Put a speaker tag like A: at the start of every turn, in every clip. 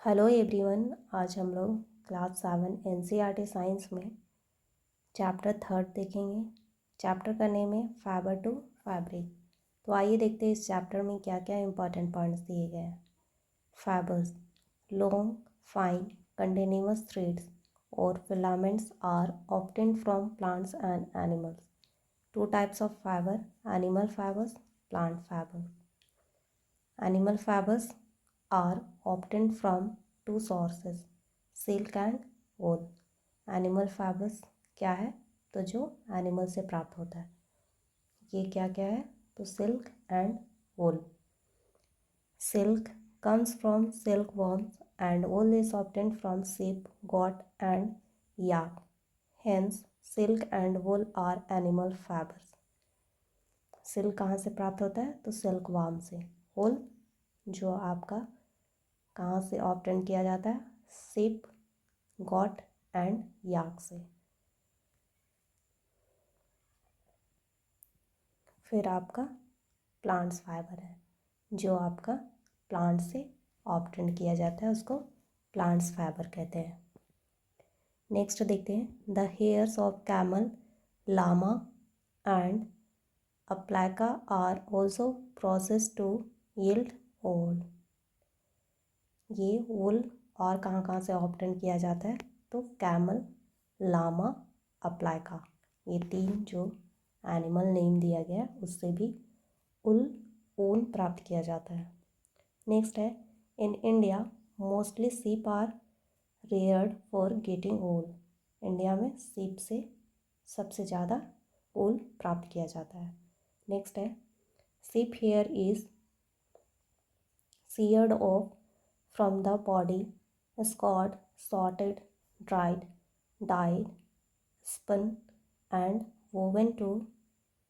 A: Hello everyone. आज हम लोग क्लास 7 एनसीईआरटी साइंस में चैप्टर 3 देखेंगे। चैप्टर का नेम है फाइबर टू फैब्रिक। तो आइए देखते हैं इस चैप्टर में क्या क्या इंपॉर्टेंट पॉइंट्स दिए गए हैं। Fibres, long fine continuous threads और filaments are obtained from plants and animals. Two types of fibre, animal fibres, plant fibre. Animal fibers are obtained from two sources, silk and wool. Animal fibers क्या है? तो जो animal से प्राप्त होता है। ये क्या क्या है? तो silk and wool. Silk comes from silkworms and wool is obtained from sheep, goat and yak. Hence, silk and wool are animal fibers. Silk कहाँ से प्राप्त होता है? तो सिल्क वार्म से। वूल जो आपका कहाँ से ऑब्टेन किया जाता है? शिप, गॉट एंड याक से। फिर आपका प्लांट्स फाइबर है जो आपका प्लांट से ऑब्टेन किया जाता है, उसको प्लांट्स फाइबर कहते हैं। नेक्स्ट देखते हैं, the hairs of camel, llama and अप्लाइका are also process to yield wool. ये वूल और कहाँ कहाँ से ऑब्टेन किया जाता है? तो कैमल, लामा, अप्लाइका, ये तीन जो एनिमल नेम दिया गया है उससे भी ऊन प्राप्त किया जाता है। नेक्स्ट है, in India mostly sheep are reared for getting wool. India में सीप से सबसे ज़्यादा वूल प्राप्त किया जाता है। नेक्स्ट है, सीप here is seared off from the body, scoured, sorted, dried, dyed, spun and woven to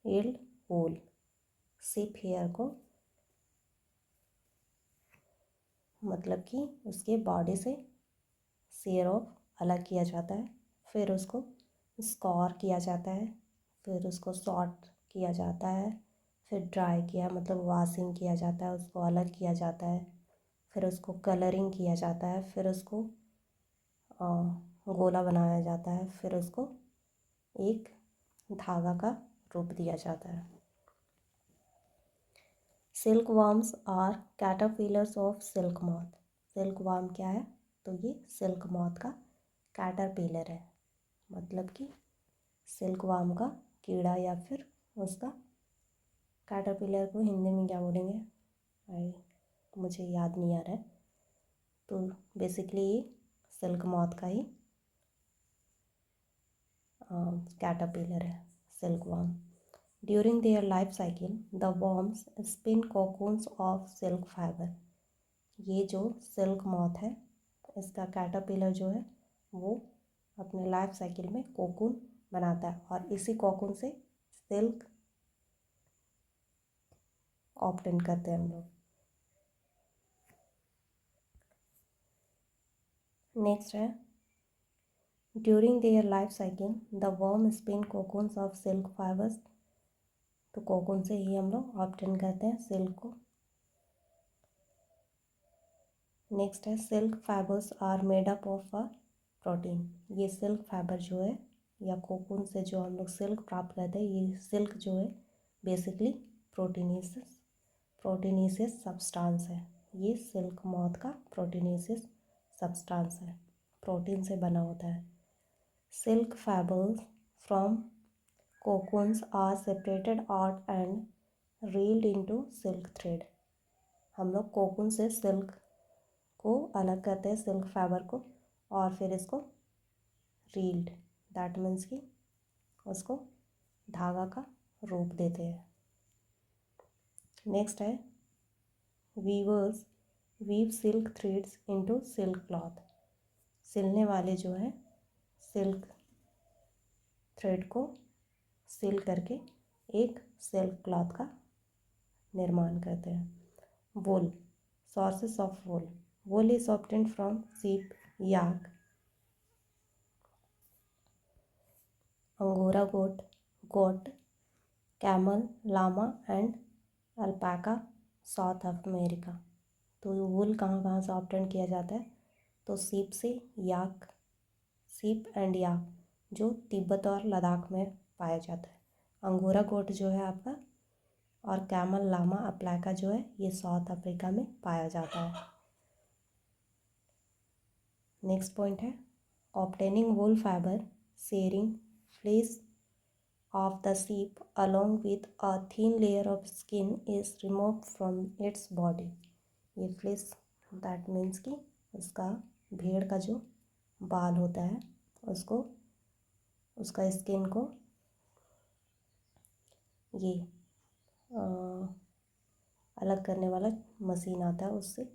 A: yield wool. Sheep hair को मतलब कि उसके बॉडी से सेयर ऑफ अलग किया जाता है, फिर उसको स्कॉर किया जाता है, फिर उसको सॉर्ट किया जाता है, फिर ड्राई किया मतलब वॉशिंग किया जाता है, उसको अलग किया जाता है, फिर उसको कलरिंग किया जाता है, फिर उसको गोला बनाया जाता है, फिर उसको एक धागा का रूप दिया जाता है। Silk worms are caterpillars of silk moth. Silk worm क्या है? तो ये सिल्क मॉथ का कैटरपिलर है, मतलब कि सिल्क वर्म का कीड़ा या फिर उसका कैटरपिलर को हिंदी में क्या बोलेंगे मुझे याद नहीं आ रहा है। तो बेसिकली ये सिल्क मॉथ का ही कैटरपिलर है, silk worm. During their life cycle the worms spin cocoons of silk fibre. ये जो सिल्क मॉथ है इसका कैटरपिलर जो है वो अपने लाइफ साइकिल में कोकून बनाता है और इसी कोकून से सिल्क ऑब्टेन करते हैं हम लोग। नेक्स्ट है, during their life cycle the worm spin cocoons of silk fibres. तो कोकून से ही हम लोग ऑब्टेन करते हैं सिल्क को। नेक्स्ट है, silk fibres are made up of a protein. ये सिल्क फाइबर जो है या कोकून से जो हम लोग सिल्क प्राप्त करते हैं, ये सिल्क जो है बेसिकली प्रोटीनेसियस सब्सटेंस है। ये सिल्क मॉथ का प्रोटीनेसियस सब्सटेंस है, प्रोटीन से बना होता है। Silk fibres from cocoons are separated out and reeled into silk thread. हम लोग कोकून से सिल्क को अलग करते हैं, सिल्क फाइबर को, और फिर इसको रील्ड, दैट मीन्स कि उसको धागा का रूप देते हैं। नेक्स्ट है, weavers weave silk threads into silk cloth. सिलने वाले जो है सिल्क थ्रेड को सिल करके एक सिल्क क्लॉथ का निर्माण करते हैं। Wool, sources of wool. Wool is obtained from sheep, yak, angora goat, camel, llama and alpaca, South America. तो वूल कहाँ कहाँ से ऑब्टेन किया जाता है? तो सीप से याक, सीप एंड याक जो तिब्बत और लद्दाख में पाया जाता है। अंगोरा गोट जो है आपका और कैमल लामा अप्लाका जो है ये साउथ अफ्रीका में पाया जाता है। नेक्स्ट पॉइंट है obtaining wool fibre, shearing fleece of the sheep along with a thin layer of skin is removed from its body। ये फ्लेश दैट मीन्स कि उसका भेड़ का जो बाल होता है उसको, उसका स्किन को ये अलग करने वाला मशीन आता है उससे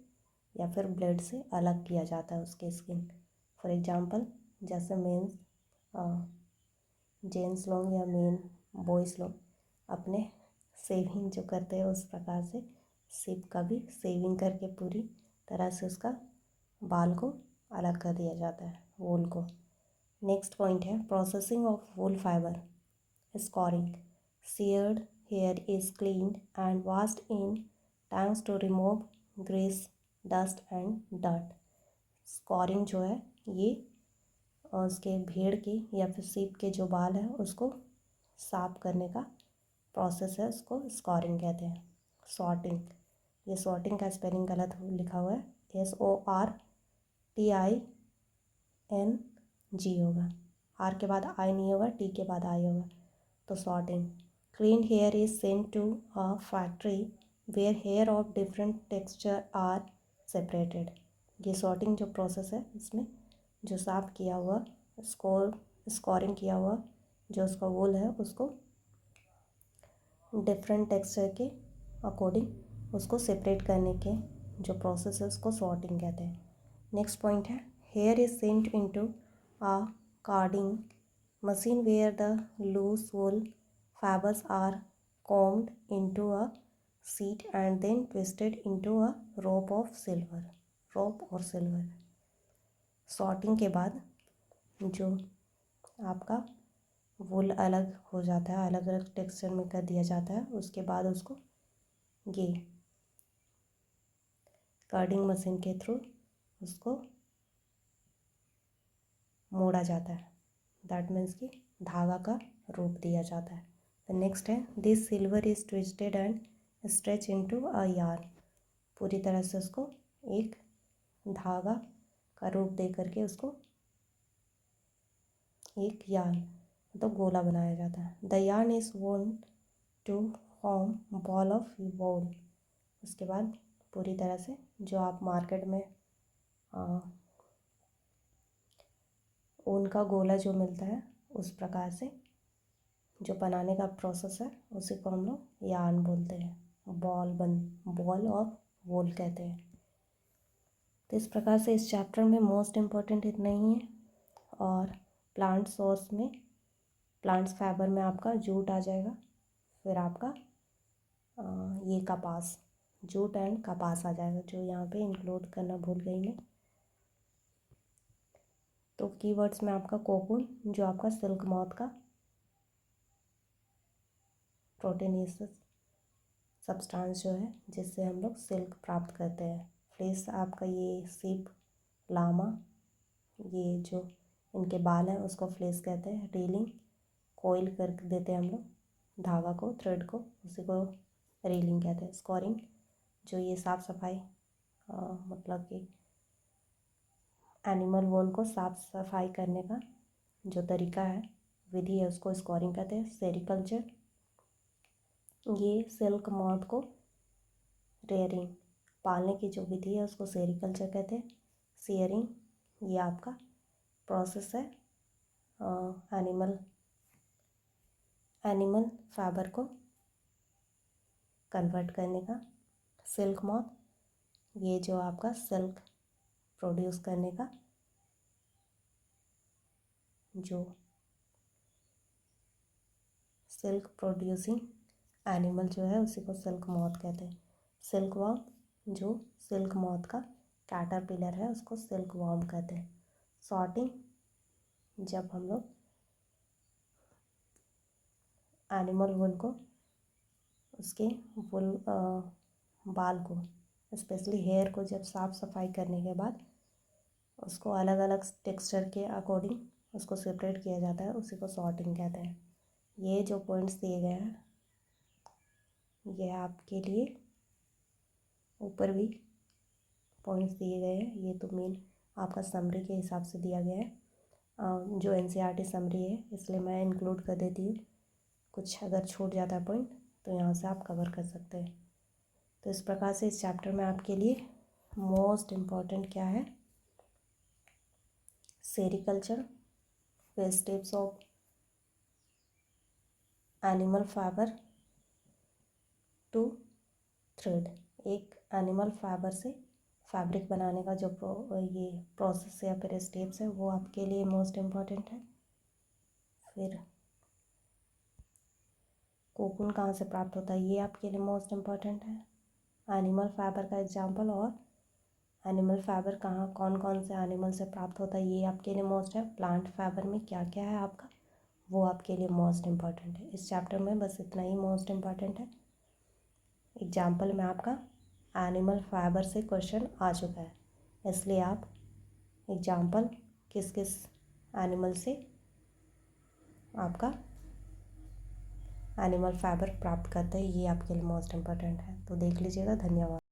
A: या फिर ब्लेड से अलग किया जाता है उसके स्किन। फॉर एग्जांपल जैसे मेंस जेंट्स लोग या मेन बॉयज़ लोग अपने सेविंग जो करते हैं उस प्रकार से शिप का भी सेविंग करके पूरी तरह से उसका बाल को अलग कर दिया जाता है, वूल को। नेक्स्ट पॉइंट है processing of wool fibre, scouring. Sheared hair is cleaned and washed in tanks to remove grease, dust and dirt. Scouring जो है ये और उसके भेड़ के या फिर सीप के जो बाल है उसको साफ करने का प्रोसेस है, उसको स्कोरिंग कहते हैं। सॉर्टिंग, ये सॉर्टिंग का स्पेलिंग गलत लिखा हुआ है, SORTING होगा, आर के बाद आई नहीं होगा, टी के बाद आई होगा, तो sorting. Clean hair is sent to a factory where hair of different texture are separated. ये सॉर्टिंग जो प्रोसेस है इसमें जो साफ किया हुआ स्कोरिंग किया हुआ जो उसका वूल है उसको डिफरेंट टेक्सचर के अकॉर्डिंग उसको सेपरेट करने के जो प्रोसेस है उसको सॉर्टिंग कहते हैं। नेक्स्ट पॉइंट है hair is sent into a carding machine where the loose wool fibres are combed into a sheet and then twisted into a rope or silver। Sorting के बाद जो आपका वूल अलग हो जाता है, अलग अलग टेक्सचर में कर दिया जाता है, उसके बाद उसको ये कार्डिंग मशीन के थ्रू उसको मोड़ा जाता है, दैट मीन्स कि धागा का रूप दिया जाता है। द नेक्स्ट है this silver is twisted and stretch into a yarn. पूरी तरह से उसको एक धागा का रूप दे करके उसको एक यार्न तो गोला बनाया जाता है। द यार्न इज वोन टू फॉर्म बॉल ऑफ वोल। उसके बाद पूरी तरह से जो आप मार्केट में ऊन का गोला जो मिलता है उस प्रकार से जो बनाने का प्रोसेस है उसी को हम लोग यार्न बोलते हैं, बॉल ऑफ वोल कहते हैं। तो इस प्रकार से इस चैप्टर में मोस्ट इम्पॉर्टेंट इतना ही है। और प्लांट सोर्स में प्लांट्स फाइबर में आपका जूट आ जाएगा, फिर आपका ये कपास, जूट एंड कपास आ जाएगा, जो यहाँ पे इंक्लूड करना भूल गई मैं। तो कीवर्ड्स में आपका कोकून जो आपका सिल्क मॉथ का प्रोटीनेशियस सब्सटेंस जो है जिससे हम लोग सिल्क प्राप्त करते हैं। फ्लेश आपका ये सीप, लामा, ये जो इनके बाल हैं उसको फ्लेश कहते हैं। रीलिंग, कोयल कर देते हैं हम लोग धागा को, थ्रेड को, उसी को रीलिंग कहते हैं। स्कोरिंग जो ये साफ़ सफाई मतलब कि एनिमल वूल को साफ सफाई करने का जो तरीका है, विधि है, उसको स्कोरिंग कहते हैं। सेरिकल्चर ये सिल्क मॉथ को रेयरिंग पालने की जो विधि है उसको सेरिकल्चर कहते हैं। शेयरिंग ये आपका प्रोसेस है एनिमल फाइबर को कन्वर्ट करने का। सिल्क मॉथ ये जो आपका सिल्क प्रोड्यूस करने का जो सिल्क प्रोड्यूसिंग एनिमल जो है उसी को सिल्क मॉथ कहते हैं। सिल्क वॉर्म जो सिल्क मॉथ का कैटरपिलर है उसको सिल्क वॉर्म कहते हैं। सॉर्टिंग जब हम लोग एनिमल वूल को उसके वूल बाल को स्पेशली हेयर को जब साफ़ सफाई करने के बाद उसको अलग अलग टेक्सचर के अकॉर्डिंग उसको सेपरेट किया जाता है, उसी को सॉर्टिंग कहते हैं। ये जो पॉइंट्स दिए गए हैं ये आपके लिए, ऊपर भी पॉइंट्स दिए गए हैं, ये तो मेन आपका समरी के हिसाब से दिया गया है। जो एनसीईआरटी समरी है इसलिए मैं इंक्लूड कर देती हूँ, कुछ अगर छूट जाता है पॉइंट तो यहाँ से आप कवर कर सकते हैं। तो इस प्रकार से इस चैप्टर में आपके लिए मोस्ट इम्पॉर्टेंट क्या है, sericulture, steps of animal fibre to thread. एक एनिमल फाइबर से फैब्रिक बनाने का जो ये प्रोसेस या फिर स्टेप्स है वो आपके लिए मोस्ट इम्पॉर्टेंट है। फिर कोकून कहाँ से प्राप्त होता है ये आपके लिए मोस्ट इम्पॉर्टेंट है। एनिमल फाइबर का एग्जांपल और एनिमल फाइबर कहाँ कौन कौन से एनिमल से प्राप्त होता है ये आपके लिए मोस्ट है। प्लांट फाइबर में क्या क्या है आपका वो आपके लिए मोस्ट इम्पॉर्टेंट है। इस चैप्टर में बस इतना ही मोस्ट इम्पॉर्टेंट है। एग्जाम्पल में आपका एनिमल फाइबर से क्वेश्चन आ चुका है, इसलिए आप एग्जाम्पल किस किस एनिमल से आपका एनिमल फाइबर प्राप्त करते हैं ये आपके लिए मोस्ट इम्पॉर्टेंट है। तो देख लीजिएगा। धन्यवाद।